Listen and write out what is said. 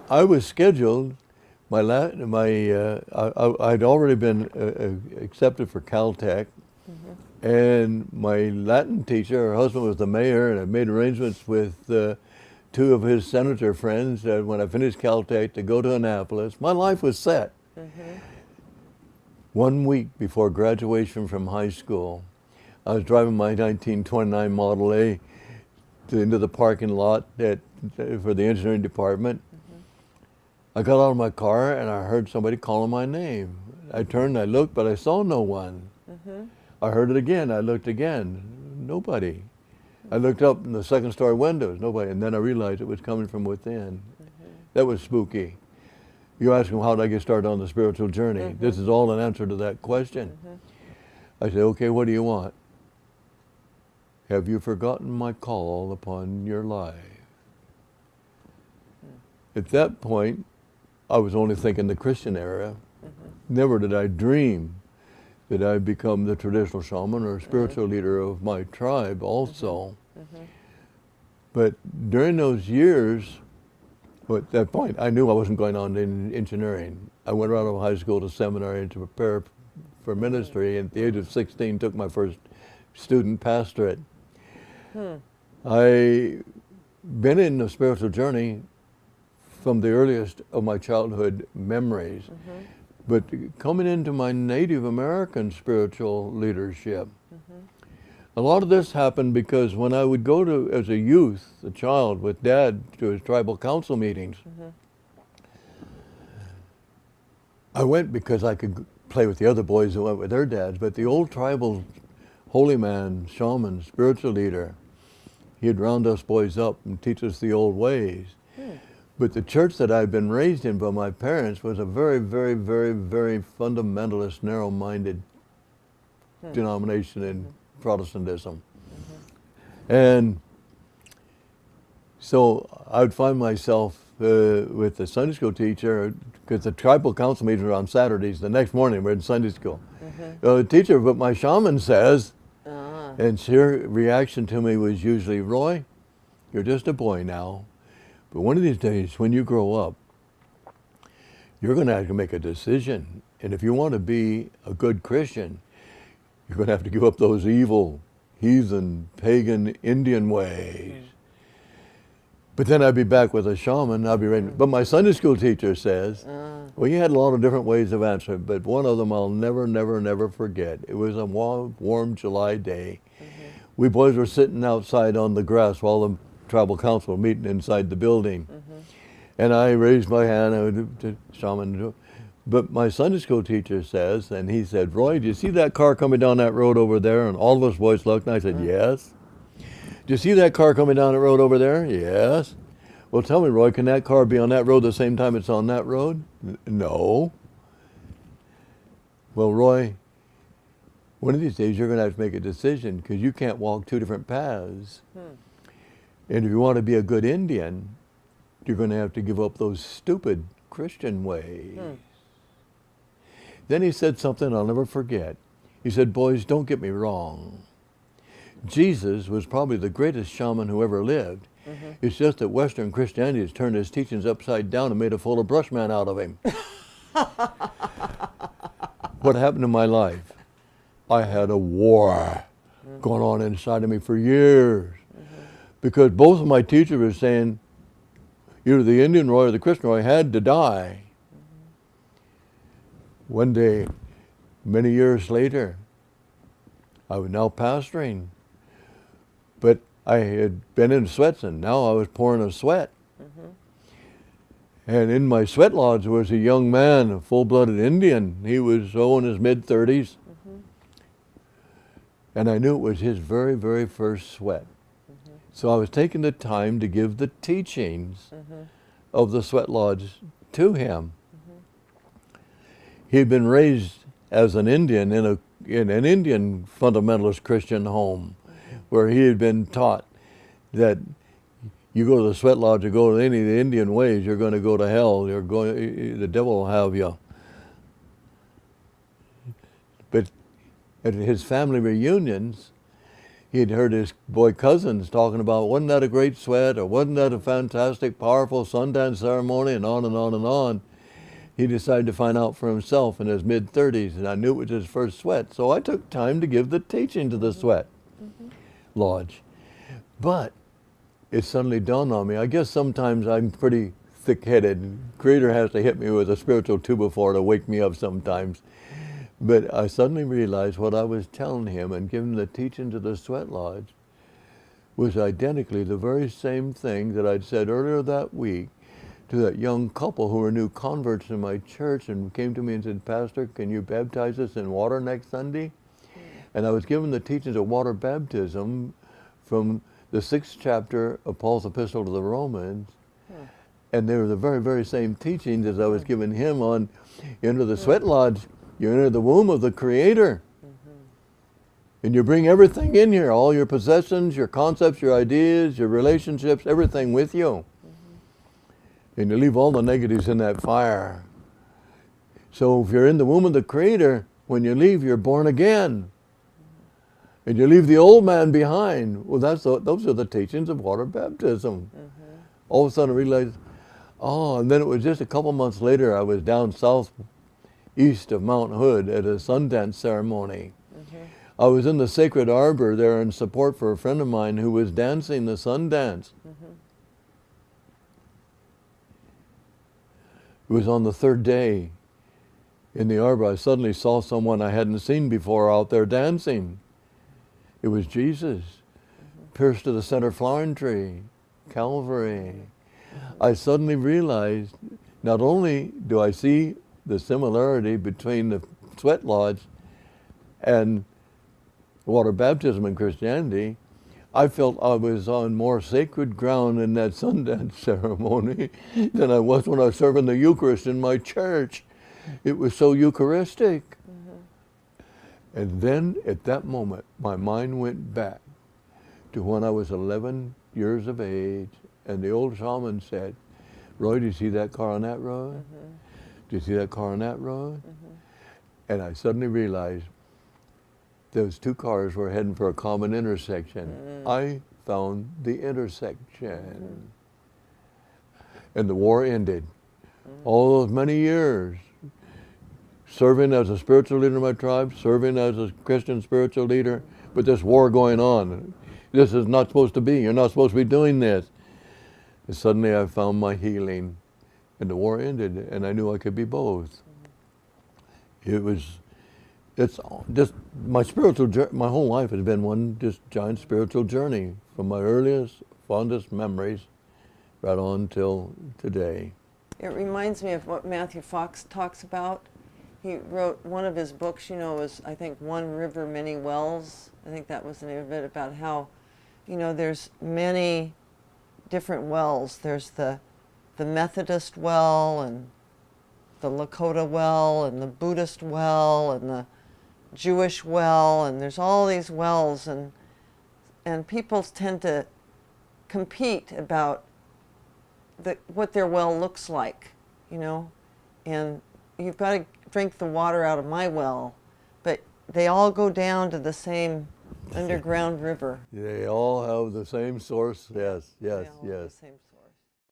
I was scheduled. I'd already been accepted for Caltech, and my Latin teacher, her husband was the mayor, and I made arrangements with two of his senator friends when I finished Caltech to go to Annapolis. My life was set. 1 week before graduation from high school, I was driving my 1929 Model A into the parking lot for the engineering department. I got out of my car and I heard somebody calling my name. I turned, I looked, but I saw no one. I heard it again, I looked again, nobody. I looked up in the second story windows, nobody, and then I realized it was coming from within. That was spooky. You ask them, how did I get started on the spiritual journey? This is all an answer to that question. I said, okay, what do you want? Have you forgotten my call upon your life? At that point, I was only thinking the Christian era. Never did I dream that I'd become the traditional shaman or spiritual leader of my tribe also. But during those years, at that point, I knew I wasn't going on in engineering. I went out of high school to seminary to prepare for ministry, and at the age of 16, took my first student pastorate. I've been in the spiritual journey from the earliest of my childhood memories, but coming into my Native American spiritual leadership, a lot of this happened because when I would go to, as a youth, a child with Dad, to his tribal council meetings, I went because I could play with the other boys who went with their dads, but the old tribal holy man, shaman, spiritual leader, he'd round us boys up and teach us the old ways. But the church that I'd been raised in by my parents was a very, very, very, very fundamentalist, narrow-minded denomination in Protestantism. And so I would find myself with the Sunday school teacher, because the tribal council meetings were on Saturdays. The next morning we're in Sunday school. The teacher, but my shaman says, and her reaction to me was usually, Roy, you're just a boy now, but one of these days when you grow up, you're going to have to make a decision. And if you want to be a good Christian, you're going to have to give up those evil, heathen, pagan, Indian ways. But then I'd be back with a shaman, I'd be ready. But my Sunday school teacher says, well, you had a lot of different ways of answering, but one of them I'll never, never, never forget. It was a warm July day. We boys were sitting outside on the grass while the tribal council were meeting inside the building. And I raised my hand to shaman. But my Sunday school teacher says, and he said, Roy, do you see that car coming down that road over there? And all of us boys looked, and I said, yes. Do you see that car coming down the road over there? Yes. Well, tell me, Roy, can that car be on that road the same time it's on that road? No. Well, Roy, one of these days you're going to have to make a decision because you can't walk two different paths. And if you want to be a good Indian, you're going to have to give up those stupid Christian ways. Then he said something I'll never forget. He said, boys, don't get me wrong. Jesus was probably the greatest shaman who ever lived. It's just that Western Christianity has turned his teachings upside down and made a full of brushman out of him. What happened in my life? I had a war going on inside of me for years. Because both of my teachers were saying, either the Indian Roy or the Christian Roy had to die. One day, many years later, I was now pastoring, but I had been in sweats, and now I was pouring a sweat. And in my sweat lodge was a young man, a full-blooded Indian. He was in his mid-30s. And I knew it was his very, very first sweat. So I was taking the time to give the teachings of the sweat lodge to him. He had been raised as an Indian in an Indian fundamentalist Christian home, where he had been taught that you go to the sweat lodge or go to any of the Indian ways, you're going to go to hell. The devil will have you. But at his family reunions, he'd heard his boy cousins talking about, wasn't that a great sweat, or wasn't that a fantastic, powerful Sundance ceremony, and on and on and on. He decided to find out for himself in his mid-30s, and I knew it was his first sweat. So I took time to give the teaching to the Sweat Lodge. But it suddenly dawned on me, I guess sometimes I'm pretty thick-headed. Creator has to hit me with a spiritual 2x4 to wake me up sometimes. But I suddenly realized what I was telling him and giving the teaching to the Sweat Lodge was identically the very same thing that I'd said earlier that week to that young couple who were new converts in my church and came to me and said, Pastor, can you baptize us in water next Sunday? And I was given the teachings of water baptism from the 6th chapter of Paul's epistle to the Romans. And they were the very, very same teachings as I was giving him on, you enter the Sweat Lodge, you enter the womb of the Creator. And you bring everything in here, all your possessions, your concepts, your ideas, your relationships, everything with you. And you leave all the negatives in that fire. So if you're in the womb of the Creator, when you leave, you're born again. And you leave the old man behind. Well, those are the teachings of water baptism. All of a sudden I realized, and then it was just a couple months later, I was down south east of Mount Hood at a Sundance ceremony. I was in the Sacred Arbor there in support for a friend of mine who was dancing the Sundance. It was on the 3rd day in the arbor. I suddenly saw someone I hadn't seen before out there dancing. It was Jesus, pierced to the center flowering tree, Calvary. I suddenly realized, not only do I see the similarity between the Sweat Lodge and water baptism in Christianity, I felt I was on more sacred ground in that Sundance ceremony than I was when I was serving the Eucharist in my church. It was so Eucharistic. And then at that moment, my mind went back to when I was 11 years of age, and the old shaman said, Roy, do you see that car on that road? Do you see that car on that road? And I suddenly realized those two cars were heading for a common intersection. I found the intersection. And the war ended. All those many years, serving as a spiritual leader in my tribe, serving as a Christian spiritual leader, but this war going on. This is not supposed to be. You're not supposed to be doing this. And suddenly I found my healing. And the war ended, and I knew I could be both. It's just my my whole life has been one just giant spiritual journey from my earliest, fondest memories right on till today. It reminds me of what Matthew Fox talks about. He wrote one of his books, was I think One River, Many Wells. I think that was the name of it, about how, there's many different wells. There's the Methodist well, and the Lakota well, and the Buddhist well, and the Jewish well, and there's all these wells, and people tend to compete about what their well looks like, and you've got to drink the water out of my well, but they all go down to the same underground river. They all have the same source. Yes, yes, They all have yes. the same